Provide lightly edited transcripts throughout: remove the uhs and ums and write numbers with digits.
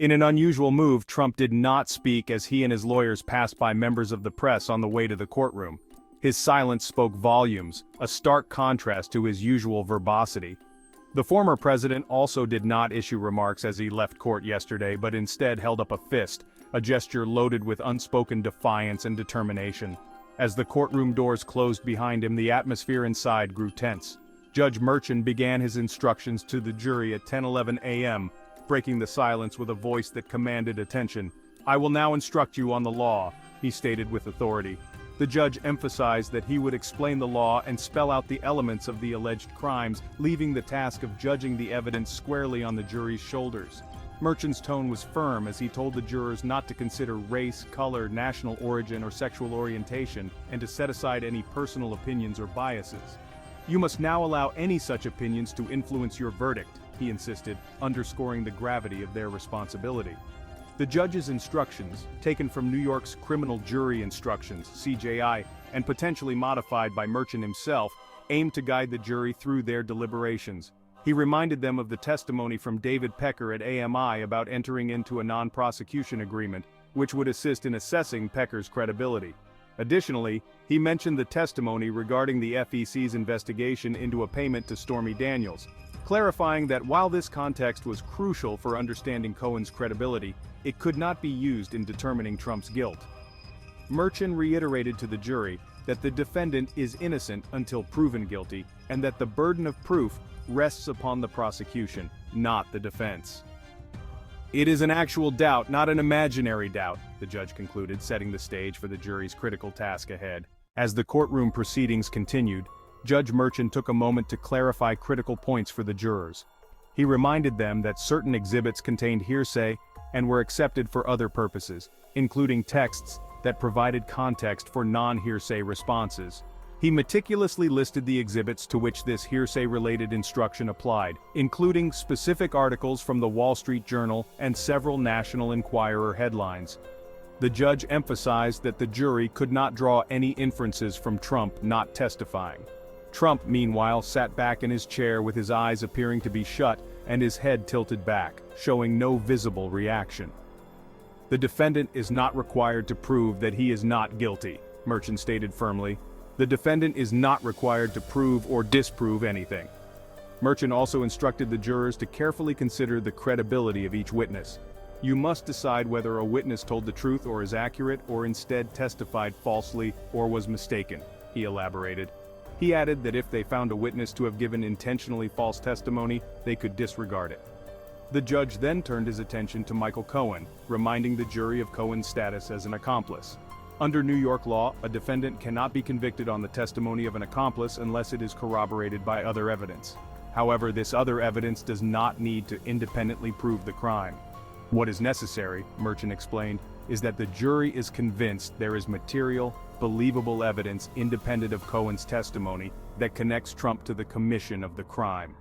In an unusual move, Trump did not speak as he and his lawyers passed by members of the press on the way to the courtroom. His silence spoke volumes, a stark contrast to his usual verbosity. The former president also did not issue remarks as he left court yesterday, but instead held up a fist, a gesture loaded with unspoken defiance and determination. As the courtroom doors closed behind him, the atmosphere inside grew tense. Judge Merchan began his instructions to the jury at 10:11 a.m., breaking the silence with a voice that commanded attention. "I will now instruct you on the law," he stated with authority. The judge emphasized that he would explain the law and spell out the elements of the alleged crimes, leaving the task of judging the evidence squarely on the jury's shoulders. Merchan's tone was firm as he told the jurors not to consider race, color, national origin, or sexual orientation, and to set aside any personal opinions or biases. "You must now allow any such opinions to influence your verdict," he insisted, underscoring the gravity of their responsibility. The judge's instructions, taken from New York's Criminal Jury Instructions, CJI, and potentially modified by Merchan himself, aimed to guide the jury through their deliberations. He reminded them of the testimony from David Pecker at AMI about entering into a non-prosecution agreement, which would assist in assessing Pecker's credibility. Additionally, he mentioned the testimony regarding the FEC's investigation into a payment to Stormy Daniels, clarifying that while this context was crucial for understanding Cohen's credibility, it could not be used in determining Trump's guilt. Merchan reiterated to the jury that the defendant is innocent until proven guilty, and that the burden of proof rests upon the prosecution, not the defense. "It is an actual doubt, not an imaginary doubt," the judge concluded, setting the stage for the jury's critical task ahead. As the courtroom proceedings continued, Judge Merchan took a moment to clarify critical points for the jurors. He reminded them that certain exhibits contained hearsay and were accepted for other purposes, including texts that provided context for non-hearsay responses. He meticulously listed the exhibits to which this hearsay-related instruction applied, including specific articles from the Wall Street Journal and several National Enquirer headlines. The judge emphasized that the jury could not draw any inferences from Trump not testifying. Trump, meanwhile, sat back in his chair with his eyes appearing to be shut and his head tilted back, showing no visible reaction. "The defendant is not required to prove that he is not guilty," Merchan stated firmly. "The defendant is not required to prove or disprove anything." Merchan also instructed the jurors to carefully consider the credibility of each witness. "You must decide whether a witness told the truth or is accurate or instead testified falsely or was mistaken," he elaborated. He added that if they found a witness to have given intentionally false testimony, they could disregard it. The judge then turned his attention to Michael Cohen, reminding the jury of Cohen's status as an accomplice. Under New York law, a defendant cannot be convicted on the testimony of an accomplice unless it is corroborated by other evidence. However, this other evidence does not need to independently prove the crime. What is necessary, Merchan explained, is that the jury is convinced there is material, believable evidence independent of Cohen's testimony that connects Trump to the commission of the crime.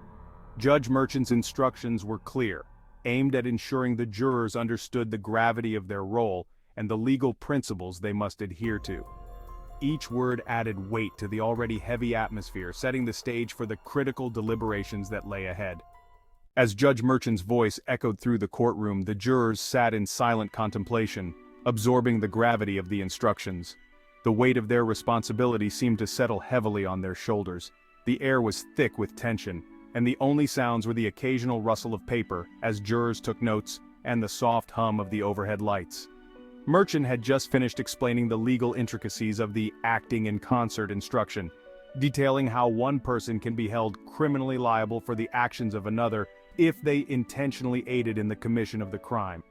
Judge Merchan's instructions were clear, aimed at ensuring the jurors understood the gravity of their role and the legal principles they must adhere to. Each word added weight to the already heavy atmosphere, setting the stage for the critical deliberations that lay ahead. As Judge Merchan's voice echoed through the courtroom, the jurors sat in silent contemplation, absorbing the gravity of the instructions. The weight of their responsibility seemed to settle heavily on their shoulders. The air was thick with tension, and the only sounds were the occasional rustle of paper as jurors took notes and the soft hum of the overhead lights. Merchan had just finished explaining the legal intricacies of the acting in concert instruction, detailing how one person can be held criminally liable for the actions of another if they intentionally aided in the commission of the crime.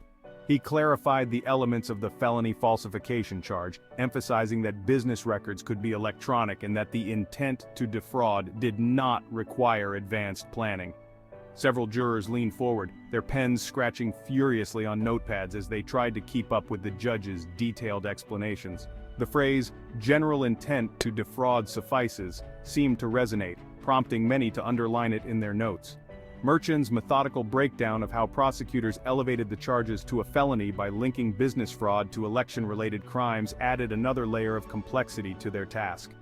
He clarified the elements of the felony falsification charge, emphasizing that business records could be electronic and that the intent to defraud did not require advanced planning. Several jurors leaned forward, their pens scratching furiously on notepads as they tried to keep up with the judge's detailed explanations. The phrase, "general intent to defraud suffices," seemed to resonate, prompting many to underline it in their notes. Merchan's methodical breakdown of how prosecutors elevated the charges to a felony by linking business fraud to election-related crimes added another layer of complexity to their task.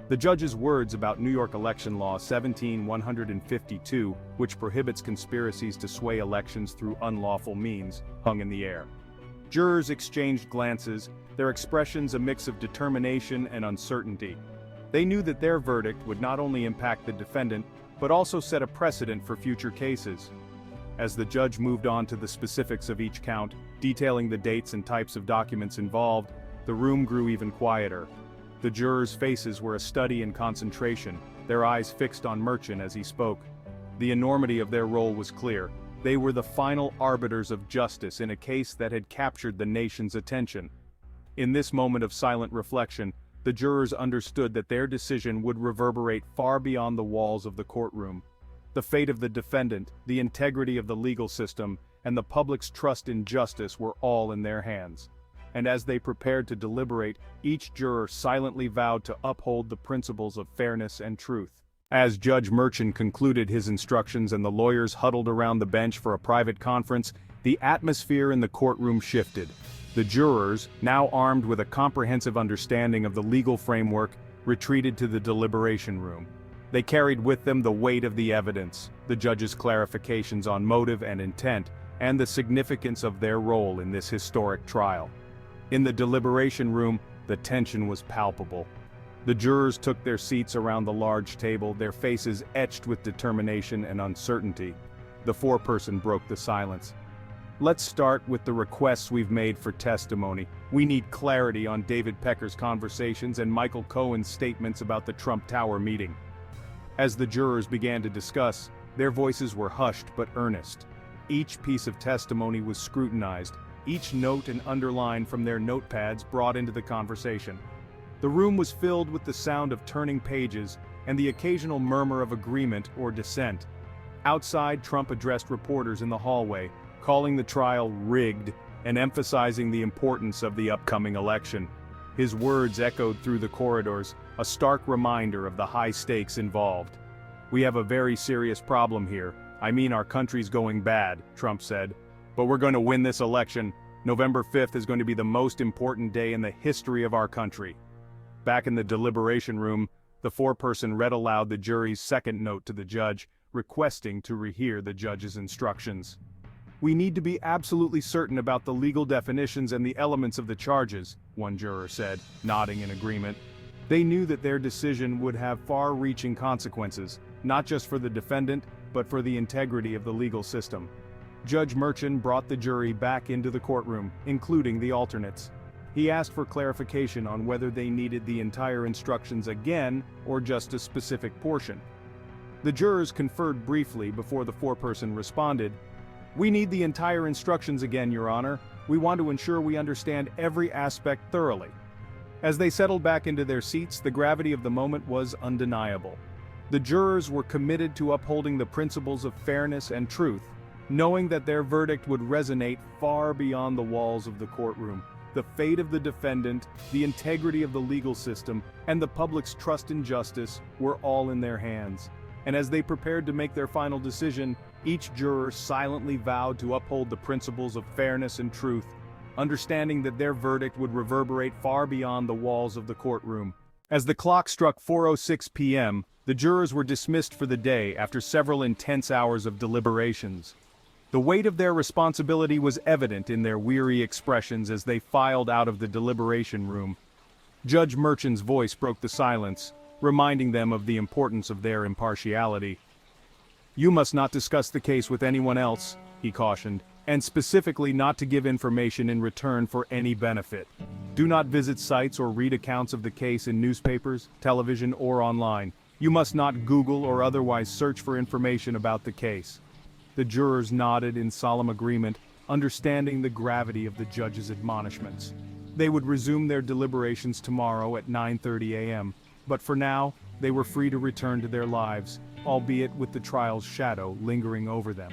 The judge's words about New York election law 17-152, which prohibits conspiracies to sway elections through unlawful means, hung in the air. Jurors exchanged glances, their expressions a mix of determination and uncertainty. They knew that their verdict would not only impact the defendant, but also set a precedent for future cases. As the judge moved on to the specifics of each count, detailing the dates and types of documents involved, the room grew even quieter. The jurors' faces were a study in concentration, their eyes fixed on Merchant as he spoke. The enormity of their role was clear. They were the final arbiters of justice in a case that had captured the nation's attention. In this moment of silent reflection, the jurors understood that their decision would reverberate far beyond the walls of the courtroom. The fate of the defendant, the integrity of the legal system, and the public's trust in justice were all in their hands. And as they prepared to deliberate, each juror silently vowed to uphold the principles of fairness and truth. As Judge Merchant concluded his instructions and the lawyers huddled around the bench for a private conference, the atmosphere in the courtroom shifted. The jurors, now armed with a comprehensive understanding of the legal framework, retreated to the deliberation room. They carried with them the weight of the evidence, the judge's clarifications on motive and intent, and the significance of their role in this historic trial. In the deliberation room, the tension was palpable. The jurors took their seats around the large table, their faces etched with determination and uncertainty. The foreperson broke the silence. Let's start with the requests we've made for testimony. We need clarity on David Pecker's conversations and Michael Cohen's statements about the Trump Tower meeting. As the jurors began to discuss, their voices were hushed but earnest. Each piece of testimony was scrutinized, each note and underline from their notepads brought into the conversation. The room was filled with the sound of turning pages and the occasional murmur of agreement or dissent. Outside, Trump addressed reporters in the hallway, calling the trial rigged and emphasizing the importance of the upcoming election. His words echoed through the corridors, a stark reminder of the high stakes involved. "We have a very serious problem here. I mean, our country's going bad," Trump said. "But we're going to win this election. November 5th is going to be the most important day in the history of our country." Back in the deliberation room, the foreperson read aloud the jury's second note to the judge, requesting to rehear the judge's instructions. "We need to be absolutely certain about the legal definitions and the elements of the charges," one juror said, nodding in agreement. They knew that their decision would have far-reaching consequences, not just for the defendant, but for the integrity of the legal system. Judge Merchant brought the jury back into the courtroom, including the alternates. He asked for clarification on whether they needed the entire instructions again or just a specific portion. The jurors conferred briefly before the foreperson responded, "We need the entire instructions again, Your Honor. We want to ensure we understand every aspect thoroughly." As they settled back into their seats, the gravity of the moment was undeniable. The jurors were committed to upholding the principles of fairness and truth, knowing that their verdict would resonate far beyond the walls of the courtroom. The fate of the defendant, the integrity of the legal system, and the public's trust in justice were all in their hands. And as they prepared to make their final decision, each juror silently vowed to uphold the principles of fairness and truth, understanding that their verdict would reverberate far beyond the walls of the courtroom. As the clock struck 4:06 p.m., the jurors were dismissed for the day after several intense hours of deliberations. The weight of their responsibility was evident in their weary expressions as they filed out of the deliberation room. Judge Merchant's voice broke the silence, reminding them of the importance of their impartiality. "You must not discuss the case with anyone else," he cautioned, "and specifically not to give information in return for any benefit. Do not visit sites or read accounts of the case in newspapers, television, or online. You must not Google or otherwise search for information about the case." The jurors nodded in solemn agreement, understanding the gravity of the judge's admonishments. They would resume their deliberations tomorrow at 9:30 a.m., but for now, they were free to return to their lives, albeit with the trial's shadow lingering over them.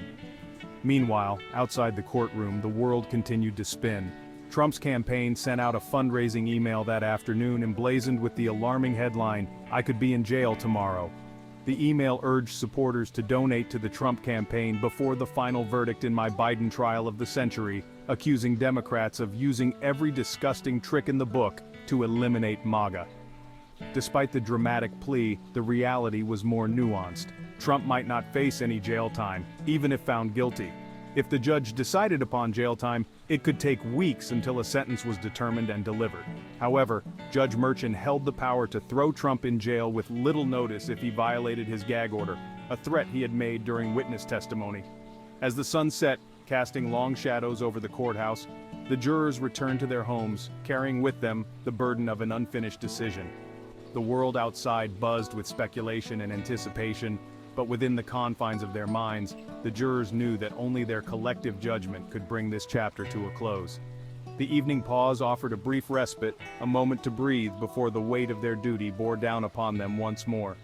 Meanwhile, outside the courtroom, the world continued to spin. Trump's campaign sent out a fundraising email that afternoon emblazoned with the alarming headline, "I could be in jail tomorrow." The email urged supporters to donate to the Trump campaign before the final verdict in my Biden trial of the century, accusing Democrats of using every disgusting trick in the book to eliminate MAGA. Despite the dramatic plea, the reality was more nuanced. Trump might not face any jail time, even if found guilty. If the judge decided upon jail time, it could take weeks until a sentence was determined and delivered. However, Judge Merchan held the power to throw Trump in jail with little notice if he violated his gag order, a threat he had made during witness testimony. As the sun set, casting long shadows over the courthouse, the jurors returned to their homes, carrying with them the burden of an unfinished decision. The world outside buzzed with speculation and anticipation, but within the confines of their minds, the jurors knew that only their collective judgment could bring this chapter to a close. The evening pause offered a brief respite, a moment to breathe before the weight of their duty bore down upon them once more.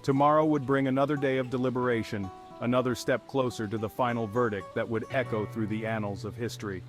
Tomorrow would bring another day of deliberation, another step closer to the final verdict that would echo through the annals of history.